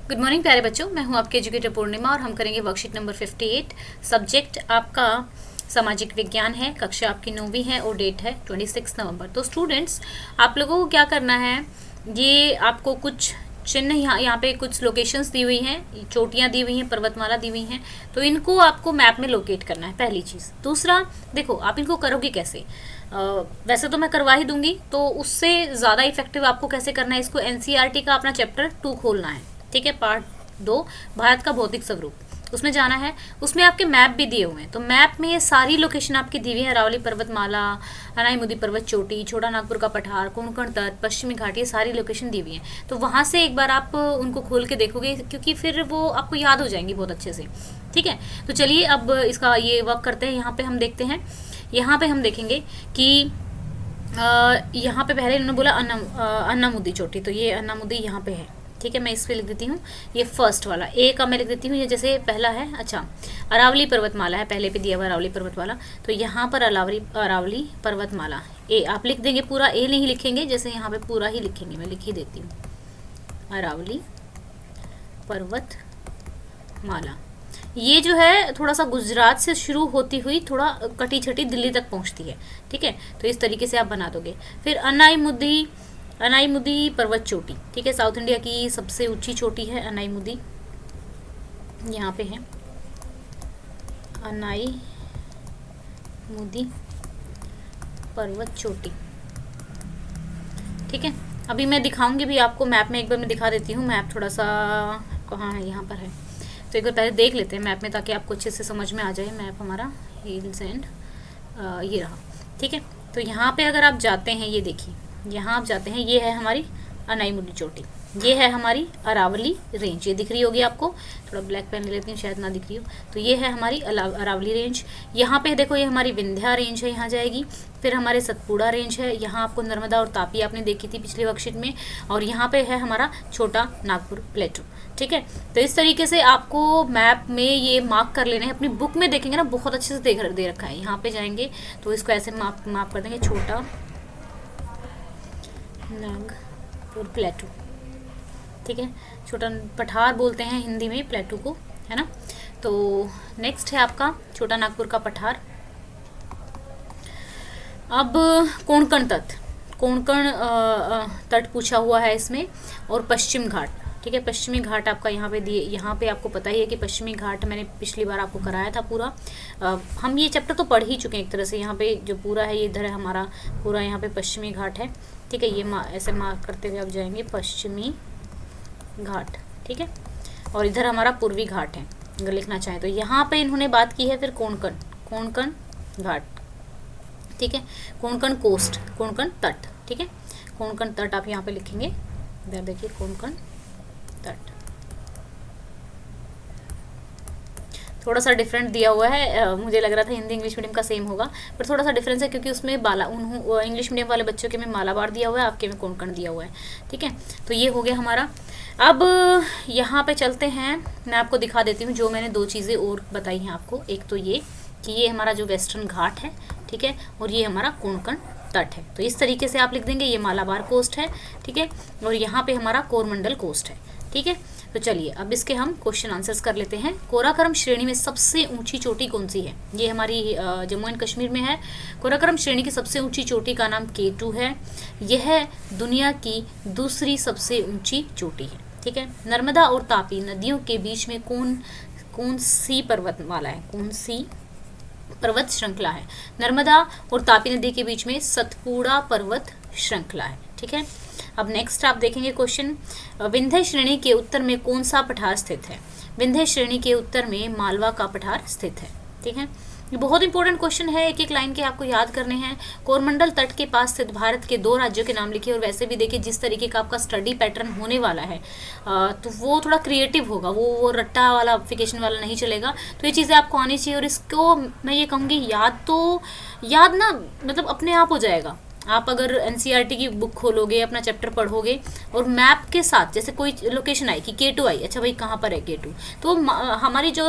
Good morning प्यारे बच्चों, मैं हूं आपके एजुकेटर पूर्णिमा और हम करेंगे वर्कशीट नंबर 58। सब्जेक्ट आपका सामाजिक विज्ञान है, कक्षा आपकी 9वीं है और डेट है 26 नवंबर। तो स्टूडेंट्स, आप लोगों को क्या करना है, ये आपको कुछ चिन्ह यहाँ पे कुछ लोकेशंस दी हुई हैं, चोटियाँ दी हुई हैं, पर्वतमाला दी हुई हैं, तो इनको आपको मैप में लोकेट करना है, पहली चीज़। दूसरा, देखो आप इनको करोगे कैसे। वैसे तो मैं करवा ही दूंगी, तो उससे ज़्यादा इफेक्टिव आपको कैसे करना है, इसको एनसीईआरटी का अपना चैप्टर 2 खोलना है, ठीक है। पार्ट 2 भारत का भौतिक स्वरूप, उसमें जाना है। उसमें आपके मैप भी दिए हुए हैं, तो मैप में ये सारी लोकेशन आपकी दी हुई है। अरावली पर्वतमाला, अनाईमुदी पर्वत चोटी, छोटा नागपुर का पठार, कोंकण तट, पश्चिमी घाट, ये सारी लोकेशन दी हुई हैं। तो वहाँ से एक बार आप उनको खोल के देखोगे, क्योंकि फिर वो आपको याद हो जाएंगी बहुत अच्छे से, ठीक है। तो चलिए अब इसका ये वर्क करते हैं। यहाँ पे हम देखते हैं, यहाँ पे हम देखेंगे कि यहाँ पे पहले इन्होंने बोला अन्नामुदी चोटी, तो ये अन्नामुदी यहाँ पे है, ठीक है। मैं इस पे लिख देती हूँ, ये फर्स्ट वाला ए का मैं लिख देती हूँ, ये जैसे पहला है। अच्छा, अरावली पर्वतमाला है, पहले पे दिया हुआ अरावली पर्वतमाला, तो यहाँ पर अरावली पर्वतमाला ए आप लिख देंगे। पूरा ए नहीं लिखेंगे, जैसे यहाँ पे पूरा ही लिखेंगे, मैं लिख ही देती हूँ, अरावली पर्वतमाला। ये जो है थोड़ा सा गुजरात से शुरू होती हुई थोड़ा कटी छटी दिल्ली तक पहुँचती है, ठीक है। तो इस तरीके से आप बना दोगे। फिर अनाईमुदी पर्वत चोटी, ठीक है, साउथ इंडिया की सबसे ऊंची चोटी है अनाईमुदी, यहाँ पे है अनाईमुदी पर्वत चोटी, ठीक है। अभी मैं दिखाऊंगी भी आपको मैप में, एक बार मैं दिखा देती हूँ। मैप थोड़ा सा कहाँ है, यहाँ पर है, तो एक बार पहले देख लेते हैं मैप में, ताकि आपको अच्छे से समझ में आ जाए। मैप हमारा हिल्स एंड ये रहा, ठीक है। तो यहाँ पे अगर आप जाते हैं, ये देखिए, यहाँ आप जाते हैं, ये है हमारी अनाईमुदी चोटी, ये है हमारी अरावली रेंज, ये दिख रही होगी आपको। थोड़ा ब्लैक पेन ले लेती हूँ, शायद ना दिख रही हो। तो ये है हमारी अरावली रेंज। यहाँ पे देखो, ये हमारी विंध्या रेंज है, यहाँ जाएगी। फिर हमारे सतपुड़ा रेंज है, यहाँ आपको नर्मदा और तापी आपने देखी थी पिछले वर्कशीट में। और यहाँ पे है हमारा छोटा नागपुर प्लेटू, ठीक है। तो इस तरीके से आपको मैप में ये मार्क कर लेना है। अपनी बुक में देखेंगे ना, बहुत अच्छे से दे रखा है। यहाँ पे जाएंगे तो इसको ऐसे मार्क कर देंगे, छोटा नागपुर प्लेटू, ठीक है। छोटा पठार बोलते हैं हिंदी में प्लेटू को, है ना। तो नेक्स्ट है आपका छोटा नागपुर का पठार। अब कोंकण तट पूछा हुआ है इसमें, और पश्चिम घाट, ठीक है। पश्चिमी घाट आपका यहाँ पे दिए, यहाँ पे आपको पता ही है कि पश्चिमी घाट मैंने पिछली बार आपको कराया था पूरा। हम ये चैप्टर तो पढ़ ही चुके हैं एक तरह से। यहाँ पे जो पूरा है, ये इधर है हमारा पूरा, यहाँ पे पश्चिमी घाट है, ठीक है। ये ऐसे मार्क करते हुए आप जाएंगे, पश्चिमी घाट, ठीक है। और इधर हमारा पूर्वी घाट है, अगर लिखना चाहें तो। यहाँ पे इन्होंने बात की है फिर कोंकण घाट, ठीक है। कोंकण कोस्ट, कोंकण तट, ठीक है। कोंकण तट आप यहाँ पे लिखेंगे, इधर देखिए, कोंकण तट। थोड़ा सा डिफरेंट दिया हुआ है, मुझे लग रहा था हिंदी इंग्लिश मीडियम का सेम होगा, पर थोड़ा सा डिफरेंस है, क्योंकि उसमें इंग्लिश मीडियम वाले बच्चों के में मालाबार दिया हुआ है, आपके में कोंकण दिया हुआ है, ठीक है। तो ये हो गया हमारा। अब यहाँ पे चलते हैं, मैं आपको दिखा देती हूँ जो मैंने 2 चीज़ें और बताई हैं आपको। एक तो ये कि ये हमारा जो वेस्टर्न घाट है, ठीक है, और ये हमारा कोंकण तट है। तो इस तरीके से आप लिख देंगे, ये मालाबार कोस्ट है, ठीक है, और यहाँ पे हमारा कोरमंडल कोस्ट है, ठीक है। तो चलिए अब इसके हम क्वेश्चन आंसर्स कर लेते हैं। काराकोरम श्रेणी में सबसे ऊंची चोटी कौन सी है? ये हमारी जम्मू एंड कश्मीर में है। काराकोरम श्रेणी की सबसे ऊंची चोटी का नाम K2 है। यह दुनिया की दूसरी सबसे ऊंची चोटी है, ठीक है। नर्मदा और तापी नदियों के बीच में कौन सी पर्वतमाला है, कौन सी पर्वत श्रृंखला है? नर्मदा और तापी नदी के बीच में सतपुड़ा पर्वत श्रृंखला है, ठीक है। अब नेक्स्ट आप देखेंगे क्वेश्चन, विंध्य श्रेणी के उत्तर में कौन सा पठार स्थित है? विंध्य श्रेणी के उत्तर में मालवा का पठार स्थित है, ठीक है। ये बहुत इंपॉर्टेंट क्वेश्चन है, एक एक लाइन के आपको याद करने हैं। कोरमंडल तट के पास स्थित भारत के 2 राज्यों के नाम लिखिए। और वैसे भी देखिए, जिस तरीके का आपका स्टडी पैटर्न होने वाला है, तो वो थोड़ा क्रिएटिव होगा, वो रट्टा वाला एप्लीकेशन वाला नहीं चलेगा। तो ये चीज़ें आपको आनी चाहिए, और इसको मैं ये कहूँगी याद ना, मतलब अपने आप हो जाएगा। आप अगर एनसीईआरटी की बुक खोलोगे, अपना चैप्टर पढ़ोगे और मैप के साथ, जैसे कोई लोकेशन आई कि K2 आई, अच्छा भाई कहाँ पर है K2, तो हमारी जो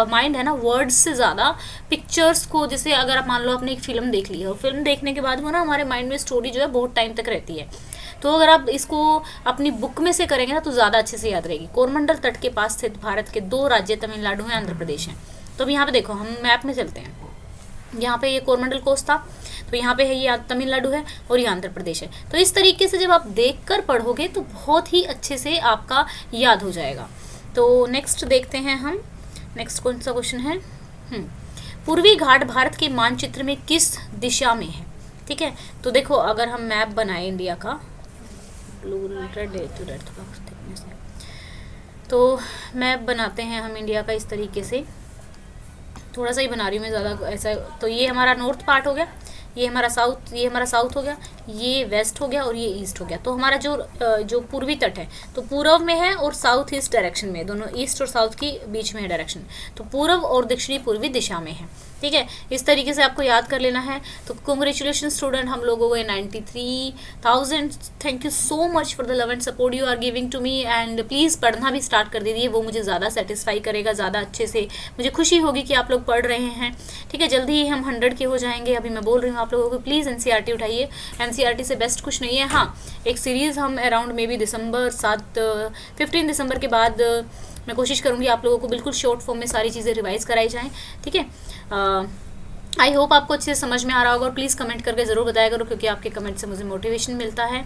माइंड है ना, वर्ड्स से ज़्यादा पिक्चर्स को, जैसे अगर आप मान लो आपने एक फिल्म देख ली है और फिल्म देखने के बाद वो ना हमारे माइंड में स्टोरी जो है बहुत टाइम तक रहती है। तो अगर आप इसको अपनी बुक में से करेंगे ना तो ज़्यादा अच्छे से याद रहेगी। कोरमंडल तट के पास स्थित भारत के 2 राज्य तमिलनाडु हैं, आंध्र प्रदेश हैं। तो अब यहाँ पे देखो, हम मैप में चलते हैं। यहाँ पे ये कोरमंडल कोस्ट था, तो यहाँ पे है ये तमिलनाडु है और ये आंध्र प्रदेश है। तो इस तरीके से जब आप देख कर पढ़ोगे तो बहुत ही अच्छे से आपका याद हो जाएगा। तो नेक्स्ट देखते हैं हम, नेक्स्ट कौन सा क्वेश्चन है। पूर्वी घाट भारत के मानचित्र में किस दिशा में है? ठीक है, तो देखो अगर हम मैप बनाए इंडिया का, ब्लू रेड रेड थिकनेस है, तो मैप बनाते हैं हम इंडिया का इस तरीके से, थोड़ा सा ही बना रही हूँ मैं, ज़्यादा ऐसा। तो ये हमारा नॉर्थ पार्ट हो गया, ये हमारा साउथ हो गया, ये वेस्ट हो गया और ये ईस्ट हो गया। तो हमारा जो पूर्वी तट है तो पूर्व में है और साउथ ईस्ट डायरेक्शन में, दोनों ईस्ट और साउथ की बीच में है डायरेक्शन, तो पूर्व और दक्षिणी पूर्वी दिशा में है। ठीक है, इस तरीके से आपको याद कर लेना है। तो कॉन्ग्रेचुलेशन स्टूडेंट, हम लोगों को 93,000। Thank you so much for the love and support you are giving to me, and please पढ़ना भी स्टार्ट कर दीजिए, वो मुझे ज़्यादा सेटिस्फाई करेगा, ज़्यादा अच्छे से मुझे खुशी होगी कि आप लोग पढ़ रहे हैं। ठीक है, जल्दी ही हम 100 के हो जाएंगे। अभी मैं बोल रही हूँ आप लोगों को, प्लीज़ NCERT उठाइए, NCERT से बेस्ट कुछ नहीं है। हाँ, एक सीरीज़ हम अराउंड मे बी 15 दिसंबर के बाद मैं कोशिश करूँगी आप लोगों को बिल्कुल शॉर्ट फॉर्म में सारी चीज़ें रिवाइज कराई जाएँ। ठीक है, आई होप आपको अच्छे से समझ में आ रहा होगा, और प्लीज़ कमेंट करके ज़रूर बताया करो, क्योंकि आपके कमेंट से मुझे मोटिवेशन मिलता है।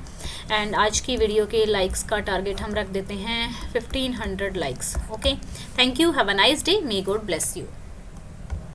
एंड आज की वीडियो के लाइक्स का टारगेट हम रख देते हैं 1500 likes. Okay, thank you, have a nice day, may God bless you.